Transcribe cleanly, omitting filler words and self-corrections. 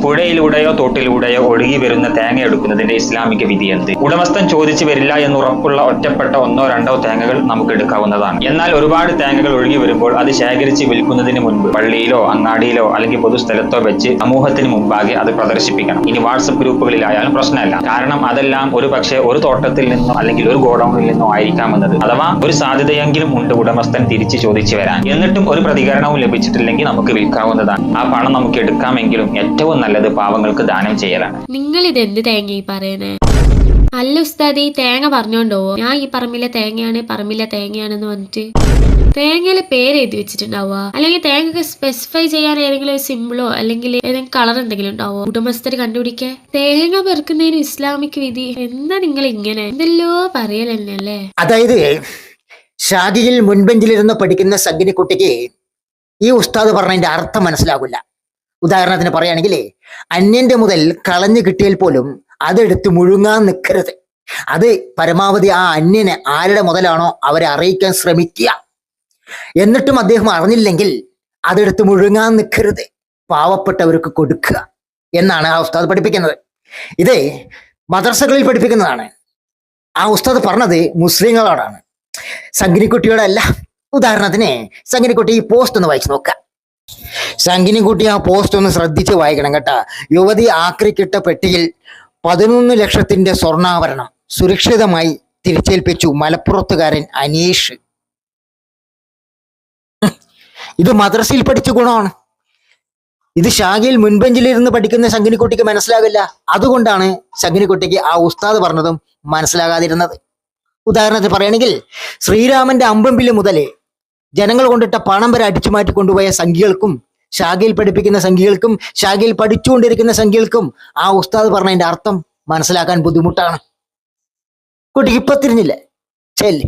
പുഴയിലൂടെയോ തോട്ടിലൂടെയോ ഒഴുകി വരുന്ന തേങ്ങ എടുക്കുന്നതിന്റെ ഇസ്ലാമിക വിധി എന്ത്? ഉടമസ്ഥൻ ചോദിച്ചു വരില്ല എന്നുറപ്പുള്ള ഒറ്റപ്പെട്ട ഒന്നോ രണ്ടോ തേങ്ങകൾ നമുക്ക് എടുക്കാവുന്നതാണ്. എന്നാൽ ഒരുപാട് തേങ്ങകൾ ഒഴുകി വരുമ്പോൾ അത് ശേഖരിച്ച് വിൽക്കുന്നതിന് മുൻപ് പള്ളിയിലോ അങ്ങാടിയിലോ അല്ലെങ്കിൽ പൊതുസ്ഥലത്തോ വെച്ച് സമൂഹത്തിന് മുമ്പാകെ അത് പ്രദർശിപ്പിക്കണം. ഇനി വാട്സപ്പ് ഗ്രൂപ്പുകളിലായാലും പ്രശ്നമല്ല. കാരണം അതെല്ലാം ഒരു പക്ഷേ ഒരു തോട്ടത്തിൽ നിന്നോ അല്ലെങ്കിൽ ഒരു ഗോഡൌണിൽ നിന്നോ ആയിരിക്കാമെന്നത്. അഥവാ ഒരു സാധ്യതയെങ്കിലും ഉണ്ട് ഉടമസ്ഥൻ തിരിച്ചു ചോദിച്ചു വരാൻ. എന്നിട്ടും ഒരു പ്രതികരണവും ലഭിച്ചിട്ടില്ലെങ്കിൽ നമുക്ക് വിൽക്കാവുന്നതാണ്. ആ പണം നമുക്ക് എടുക്കാമെങ്കിലും ഏറ്റവും നല്ലത് പാവങ്ങൾക്ക് ദാനം ചെയ്യലാണ്. നിങ്ങൾ ഇതെന്ത് തേങ്ങ ഈ പറയണേ? അല്ല ഉസ്താദ്, ഈ തേങ്ങ പറഞ്ഞോണ്ടോ ഞാൻ ഈ പറമ്പിലെ തേങ്ങയാണെന്ന് പറഞ്ഞിട്ട് തേങ്ങയിലെ പേര് എഴുതി വെച്ചിട്ടുണ്ടാവുക? അല്ലെങ്കിൽ തേങ്ങ സ്പെസിഫൈ ചെയ്യാൻ ഏതെങ്കിലും ഒരു സിമ്പിളോ അല്ലെങ്കിൽ ഏതെങ്കിലും കളർ എന്തെങ്കിലും ഉണ്ടാവോ ഉടമസ്ഥര് കണ്ടുപിടിക്കാൻ? തേങ്ങ പെറുക്കുന്നതിന് ഇസ്ലാമിക് വിധി എന്താ നിങ്ങൾ ഇങ്ങനെ എന്തല്ലോ പറയലല്ലേ? അതായത് ഷാദിയിൽ മുൻബെഞ്ചിലിരുന്ന് പഠിക്കുന്ന സംഗിനിക്കുട്ടിക്ക് ഈ ഉസ്താദ് പറഞ്ഞതിന്റെ അർത്ഥം മനസ്സിലാകില്ല. ഉദാഹരണത്തിന് പറയുകയാണെങ്കിൽ അന്യന്റെ മുതൽ കളഞ്ഞു കിട്ടിയാൽ പോലും അതെടുത്ത് മുഴുങ്ങാൻ നിൽക്കരുത്. അത് പരമാവധി ആ അന്യനെ ആരുടെ മുതലാണോ അവരെ അറിയിക്കാൻ ശ്രമിക്കുക. എന്നിട്ടും അദ്ദേഹം അറിഞ്ഞില്ലെങ്കിൽ അതെടുത്ത് മുഴുങ്ങാൻ നിൽക്കരുത്, പാവപ്പെട്ടവർക്ക് കൊടുക്കുക എന്നാണ് ആ ഉസ്താദ് പഠിപ്പിക്കുന്നത്. ഇത് മദ്രസകളിൽ പഠിപ്പിക്കുന്നതാണ്. ആ ഉസ്താദ് പറഞ്ഞത് മുസ്ലിങ്ങളോടാണ്, സംഗിനിക്കുട്ടിയോടല്ല. ഉദാഹരണത്തിന് സംഗിനിക്കുട്ടി ഈ പോസ്റ്റ് ഒന്ന് വായിച്ചു നോക്കുക. സംഗിനിക്കുട്ടി ആ പോസ്റ്റ് ഒന്ന് ശ്രദ്ധിച്ച് വായിക്കണം കേട്ടാ. യുവതി ആക്രിക്കിട്ട പെട്ടിയിൽ 11 ലക്ഷത്തിന്റെ സ്വർണ്ണാഭരണം സുരക്ഷിതമായി തിരിച്ചേൽപ്പിച്ചു മലപ്പുറത്തുകാരൻ അനീഷ്. ഇത് മദ്രസയിൽ പഠിച്ച ഗുണമാണ്. ഇത് ഷാഗിയിൽ മുൻബെഞ്ചിലിരുന്ന് പഠിക്കുന്ന സംഗിനിക്കുട്ടിക്ക് മനസ്സിലാകില്ല. അതുകൊണ്ടാണ് സംഗിനിക്കുട്ടിക്ക് ആ ഉസ്താദ് പറഞ്ഞതും മനസ്സിലാകാതിരുന്നത്. ഉദാഹരണത്തിന് പറയുകയാണെങ്കിൽ ശ്രീരാമന്റെ അമ്പമ്പില് മുതൽ ജനങ്ങൾ കൊണ്ടിട്ട പണം വരെ അടിച്ചു മാറ്റി കൊണ്ടുപോയ സംഖ്യകൾക്കും ഷാഗിയിൽ പഠിപ്പിക്കുന്ന സംഖ്യകൾക്കും ഷാഗിയിൽ പഠിച്ചുകൊണ്ടിരിക്കുന്ന സംഖ്യകൾക്കും ആ ഉസ്താദ് പറഞ്ഞതിന്റെ അർത്ഥം മനസ്സിലാക്കാൻ ബുദ്ധിമുട്ടാണ്. കുട്ടിക്ക് ഇപ്പൊ തിരിഞ്ഞില്ലേ? ശരി.